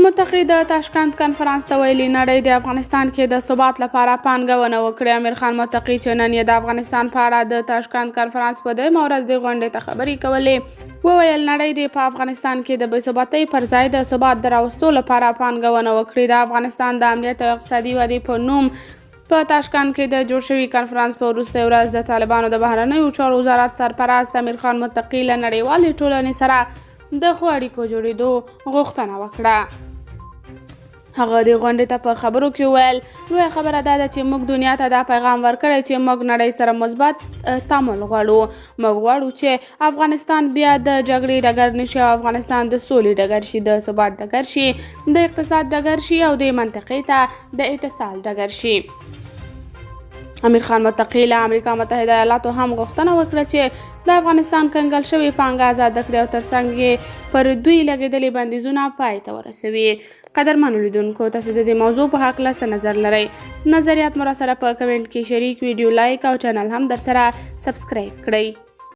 متحد د تاشکند کنفرانس ته ویلي نړۍ د افغانستان کې د ثبات لپاره پانګونه وکړي. امیر خان متقي چې نن یې د افغانستان په اړه د تاشکند کنفرانس په دې ورځ د غونډې ته خبرې کولې وویل نړۍ د په افغانستان کې د بې ثباتۍ پر ځای د ثبات د راوستو لپاره پانګونه وکړي. د افغانستان د امنیت او اقتصادي ودې په نوم په تاشکند کې د جوړ شوي کنفرانس په وروستۍ ورځ د طالبانو د بهرنیو چارو وزارت سرپرست امیر خان متقي له نړیوالې ټولنې سره د ښو اړیکو جوړېدو غوښتنه وکړه. هغه د غونډې ته په خبرو کې وویل لویه خبره دا ده چې موږ دنیا ته دا پیغام ورکړی چې موږ نړۍ سره مثبت تعامل غواړو. موږ غواړو چې افغانستان بیا د جګړې ډګر نشي او افغانستان د سولې ډګر شي، د ثبات ډګر شي، د اقتصاد ډګر شي او د منطقې ته د اتصال ډګر شي. امیر خان متقي له امریکا متحده ایالاتو هم غوښتنه وکړه چې د افغانستان کنګل شوې پانګه آزاده کړي او ترڅنګ یې پر دوی لګېدلي بندیزونه پای ته ورسوي. قدرمنو لیدونکو، تاسو د دې موضوع په هکله څه نظر لرئ؟ نظریات مو راسره په کمنټ کې شریک، ویډیو لایک او چینل هم درسره سبسکرایب کړئ.